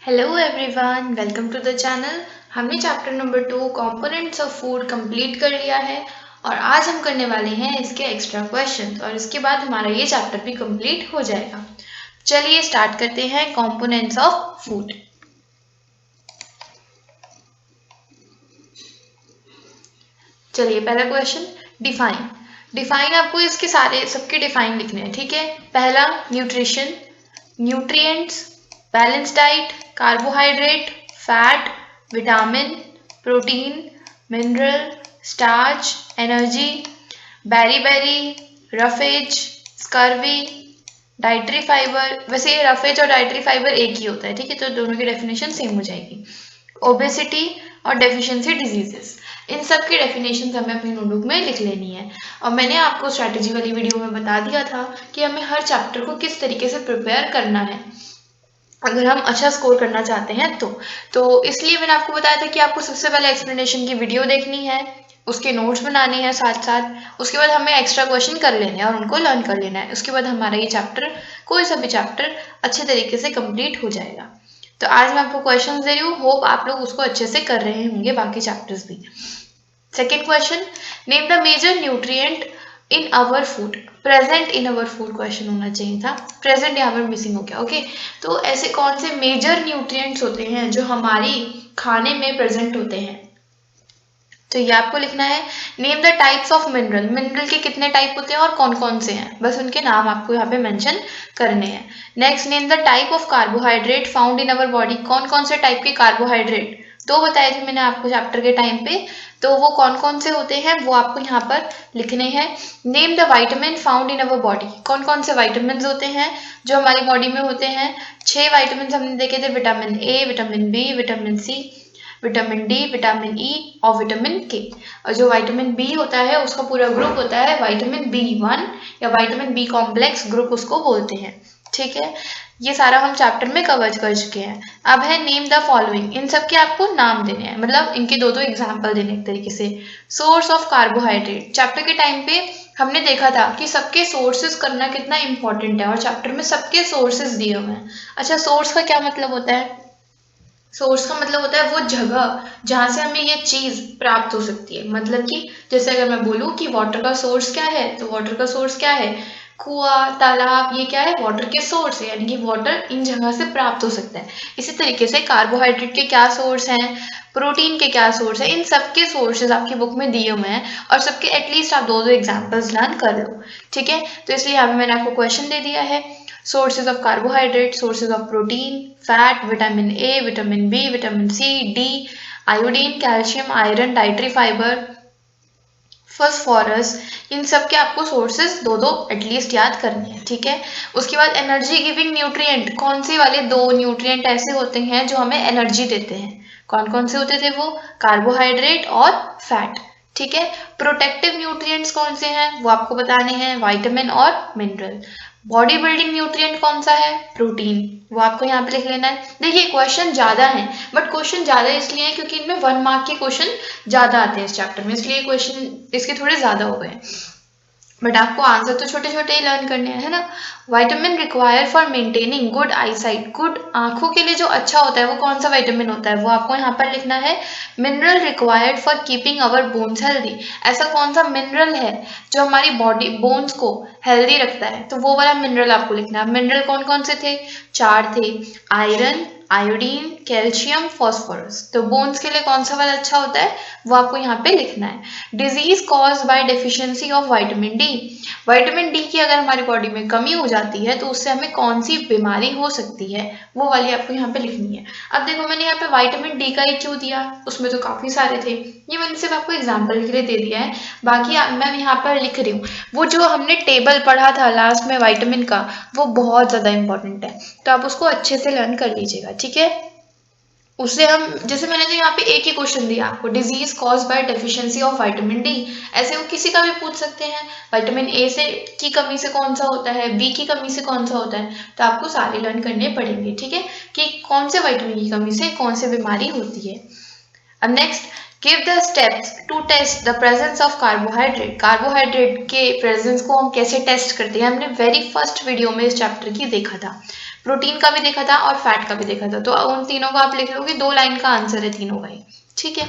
Hello everyone, welcome to the channel. हमने chapter number 2 components of food complete कर लिया है और आज हम करने वाले हैं इसके एक्स्ट्रा क्वेश्चंस और इसके बाद हमारा ये चैप्टर भी कंप्लीट हो जाएगा। चलिए स्टार्ट करते हैं कंपोनेंट्स ऑफ फूड। चलिए पहला क्वेश्चन, डिफाइन। डिफाइन आपको इसके सबके डिफाइन लिखने हैं, ठीक है। पहला nutrition, nutrients, balance diet, carbohydrate, fat, vitamin, protein, mineral, starch, energy, berry, roughage, scurvy, dietary fibre. वैसे ये रफेज और डाइटरी फाइबर एक ही होता है, ठीक है, तो दोनों की डेफिनेशन सेम हो जाएगी। ओबेसिटी और डेफिशिएंसी डिजीजेस, इन सब की डेफिनेशन हमें अपनी नोटबुक में लिख लेनी है। और मैंने आपको स्ट्रैटेजी वाली वीडियो में बता दिया था कि हमें हर चैप्टर को किस तरीके से प्रिपेयर करना है अगर हम अच्छा स्कोर करना चाहते हैं तो इसलिए मैंने आपको बताया था कि आपको सबसे पहले एक्सप्लेनेशन की वीडियो देखनी है, उसके नोट्स बनाने हैं साथ साथ, उसके बाद हमें एक्स्ट्रा क्वेश्चन कर लेने हैं और उनको लर्न कर लेना है। उसके बाद हमारा ये चैप्टर, कोई सा भी चैप्टर अच्छे तरीके से कंप्लीट हो जाएगा। तो आज मैं आपको क्वेश्चन दे रही हूँ, होप आप लोग उसको अच्छे से कर रहे होंगे, बाकी चैप्टर्स भी। Second question, name the major nutrient in our food. Present in our food question होना चाहिए था, प्रेजेंट यहाँ पर मिसिंग हो गया। ओके, तो ऐसे कौन से मेजर न्यूट्रिएंट्स होते हैं जो हमारी खाने में प्रेजेंट होते हैं, तो ये आपको लिखना है। Name the types of mineral, mineral के कितने टाइप होते हैं और कौन कौन से हैं, बस उनके नाम आपको यहाँ पे मेंशन करने हैं। Next, name the type of carbohydrate found in our body. कौन कौन से टाइप के कार्बोहाइड्रेट तो बताए थे मैंने आपको चैप्टर के टाइम पे, तो वो कौन कौन से होते हैं वो आपको यहाँ पर लिखने हैं। Name the vitamin found in our body, कौन कौन से विटामिन होते हैं जो हमारी बॉडी में होते हैं। 6 विटामिन हमने देखे थे, vitamin A, vitamin B, vitamin C, vitamin D, vitamin E और विटामिन के। और जो विटामिन बी होता है उसका पूरा ग्रुप होता है विटामिन B1 या विटामिन बी कॉम्प्लेक्स ग्रुप उसको बोलते हैं, ठीक है। ये सारा हम चैप्टर में कवर कर चुके हैं। अब है नेम द फॉलोइंग, इन सब के आपको नाम देने हैं, मतलब इनके दो एग्जाम्पल देने एक तरीके से। सोर्स ऑफ कार्बोहाइड्रेट, चैप्टर के टाइम पे हमने देखा था कि सबके सोर्सेज करना कितना इंपॉर्टेंट है और चैप्टर में सबके सोर्सेज दिए हुए हैं। अच्छा, सोर्स का क्या मतलब होता है? सोर्स का मतलब होता है वो जगह जहां से हमें ये चीज प्राप्त हो सकती है। मतलब कि जैसे अगर मैं बोलूं कि वाटर का सोर्स क्या है, तो वाटर का सोर्स क्या है? कुआं, तालाब, ये क्या है? वाटर के सोर्स है, यानी कि वाटर इन जगह से प्राप्त हो सकता है। इसी तरीके से कार्बोहाइड्रेट के क्या सोर्स हैं, प्रोटीन के क्या सोर्स है, इन सबके सोर्सेज आपकी बुक में दिए हुए हैं और सबके एटलीस्ट आप दो एग्जाम्पल्स लर्न कर लो, ठीक है। तो इसलिए यहाँ पे मैंने आपको क्वेश्चन दे दिया है। Sources of carbohydrate, sources of protein, fat, vitamin A, vitamin B, vitamin C, D, iodine, calcium, iron, dietary fibre, phosphorus, इन सब के आपको सोर्सेज दो एटलीस्ट याद करने हैं, ठीक है। उसके बाद एनर्जी गिविंग न्यूट्रिएंट, कौन से वाले 2 न्यूट्रिएंट ऐसे होते हैं जो हमें एनर्जी देते हैं? कौन कौन से होते थे वो? कार्बोहाइड्रेट और फैट, ठीक है। प्रोटेक्टिव न्यूट्रिएंट्स कौन से हैं वो आपको बताने हैं, विटामिन और मिनरल। बॉडी बिल्डिंग न्यूट्रिएंट कौन सा है? प्रोटीन, वो आपको यहाँ पे लिख लेना है। देखिए क्वेश्चन ज्यादा है, बट क्वेश्चन ज्यादा इसलिए है क्योंकि इनमें 1 मार्क के क्वेश्चन ज्यादा आते हैं इस चैप्टर में, इसलिए क्वेश्चन इसके थोड़े ज्यादा हो गए, बट आपको आंसर तो छोटे छोटे ही लर्न करने हैं, है ना। Vitamin require for maintaining good eyesight, good आंखों के लिए जो अच्छा होता है वो कौन सा विटामिन होता है वो आपको यहाँ पर लिखना है। Mineral required for keeping our bones healthy, ऐसा कौन सा मिनरल है जो हमारी बॉडी बोन्स को हेल्दी रखता है, तो वो वाला मिनरल आपको लिखना है। मिनरल कौन कौन से थे? 4 थे, आयरन, आयोडीन, कैल्शियम, फॉस्फोरस। तो बोन्स के लिए कौन सा वाला अच्छा होता है वो आपको यहाँ पे लिखना है। Disease cause by deficiency of vitamin D, vitamin D की अगर हमारी बॉडी में कमी हो जाती है तो उससे हमें कौन सी बीमारी हो सकती है वो वाली आपको यहाँ पे लिखनी है। अब देखो मैंने यहाँ पे विटामिन डी का ही क्यों दिया, उसमें तो काफी सारे थे, ये मैंने सिर्फ आपको एग्जाम्पल के लिए दे दिया है। बाकी मैं यहाँ पर लिख रही हूँ, वो जो हमने टेबल पढ़ा था लास्ट में विटामिन का, वो बहुत ज्यादा इंपॉर्टेंट है, तो आप उसको अच्छे से लर्न कर लीजिएगा, ठीक है। उससे हम, जैसे मैंने तो यहाँ पे एक ही क्वेश्चन दिया आपको, disease cause by deficiency of vitamin D, ऐसे वो किसी का भी पूछ सकते हैं। विटामिन ए से की कमी से कौन सा होता है, बी की कमी से कौन सा होता है, तो आपको सारे लर्न करने पड़ेंगे, ठीक है, कि कौन से विटामिन की कमी से कौन सी बीमारी होती है। अब next, give the steps to test the presence of carbohydrate. Carbohydrate के प्रेजेंस को हम कैसे टेस्ट करते हैं, हमने वेरी फर्स्ट वीडियो में इस चैप्टर की देखा था, प्रोटीन का भी देखा था और फैट का भी देखा था। तो उन तीनों को आप लिख लोगे, 2 लाइन का आंसर है तीनों का ही, ठीक है।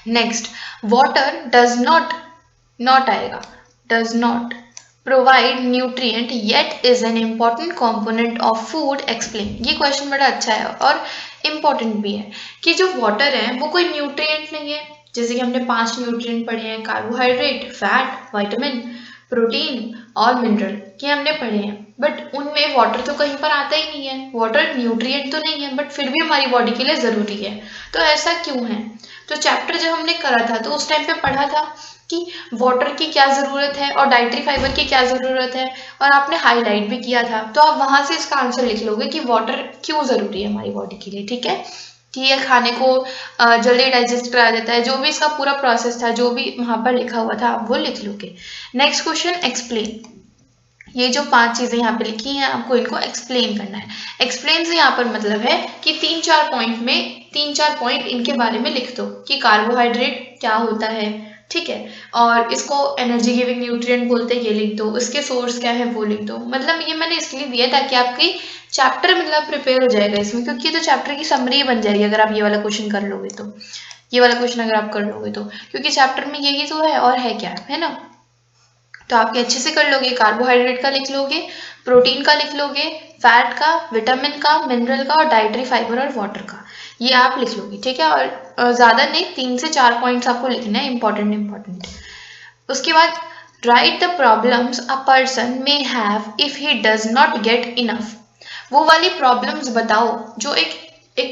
नेक्स्ट, वाटर डज नॉट आएगा, does not provide nutrient yet is an important component of food, explain. ये क्वेश्चन बड़ा अच्छा है और इम्पॉर्टेंट भी है कि जो वाटर है वो कोई न्यूट्रिएंट नहीं है। जैसे कि हमने 5 न्यूट्रिएंट पढ़े हैं, कार्बोहाइड्रेट, फैट, विटामिन, प्रोटीन और मिनरल, ये हमने पढ़े हैं, बट उनमें वाटर तो कहीं पर आता ही नहीं है। वाटर न्यूट्रिएंट तो नहीं है, बट फिर भी हमारी बॉडी के लिए ज़रूरी है। तो ऐसा क्यों है? तो चैप्टर जब हमने करा था तो उस टाइम पे पढ़ा था कि वाटर की क्या ज़रूरत है और डाइटरी फाइबर की क्या ज़रूरत है, और आपने हाईलाइट भी किया था। तो आप वहाँ से इसका आंसर लिख लोगे कि वाटर क्यों ज़रूरी है हमारी बॉडी के लिए, ठीक है। कि ये खाने को जल्दी डाइजेस्ट करा देता है, जो भी इसका पूरा प्रोसेस था, जो भी वहाँ पर लिखा हुआ था, आप वो लिख लोगे। Next question, explain. ये जो 5 चीज़ें यहाँ पे लिखी हैं, आपको इनको एक्सप्लेन करना है। एक्सप्लेन से यहाँ पर मतलब है कि 3-4 पॉइंट में 3-4 पॉइंट इनके बारे में लिख दो कि कार्बोहाइड्रेट क्या होता है, ठीक है, और इसको एनर्जी गिविंग न्यूट्रिएंट बोलते हैं, ये लिख दो, उसके सोर्स क्या है वो लिख दो। मतलब ये मैंने इसलिए दिया ताकि आपकी चैप्टर मतलब प्रिपेयर हो जाएगा इसमें, क्योंकि ये तो चैप्टर की समरी बन जाएगी अगर आप ये वाला क्वेश्चन कर लोगे तो, ये वाला क्वेश्चन अगर आप कर लोगे तो, क्योंकि चैप्टर में यही तो है और है क्या, है ना। तो आप अच्छे से कर लोगे, कार्बोहाइड्रेट का लिख लोगे, प्रोटीन का लिख लोगे, फैट का, विटामिन का, मिनरल का और डाइटरी फाइबर और वाटर का, ये आप लिख लोगे, ठीक है। और ज़्यादा नहीं, 3 से 4 पॉइंट्स आपको लिखना है, इंपॉर्टेंट। उसके बाद right the problems a person may have if he does not get enough. वो वाली प्रॉब्लम्स बताओ जो एक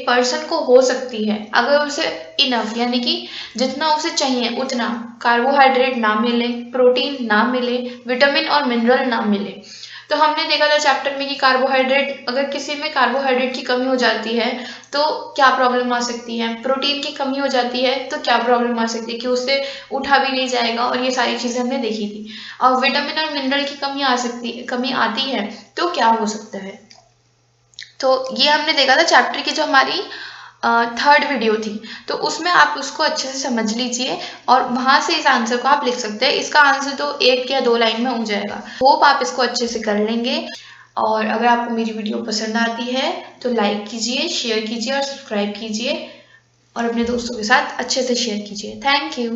पर्सन को हो सकती है अगर उसे इनफ यानी कि जितना उसे चाहिए उतना कार्बोहाइड्रेट ना मिले, प्रोटीन ना मिले, विटामिन और मिनरल ना मिले। तो हमने देखा था चैप्टर में कि कार्बोहाइड्रेट, अगर किसी में कार्बोहाइड्रेट की कमी हो जाती है तो क्या प्रॉब्लम आ सकती है, प्रोटीन की कमी हो जाती है तो क्या प्रॉब्लम आ सकती है कि उससे उठा भी नहीं जाएगा, और ये सारी चीज़ें हमने देखी थी। और विटामिन और मिनरल की कमी आती है तो क्या हो सकता है। तो ये हमने देखा था चैप्टर की जो हमारी 3rd वीडियो थी, तो उसमें आप उसको अच्छे से समझ लीजिए और वहाँ से इस आंसर को आप लिख सकते हैं। इसका आंसर तो 1 या 2 लाइन में हो जाएगा। होप आप इसको अच्छे से कर लेंगे, और अगर आपको मेरी वीडियो पसंद आती है तो लाइक कीजिए, शेयर कीजिए और सब्सक्राइब कीजिए, और अपने दोस्तों के साथ अच्छे से शेयर कीजिए। Thank you.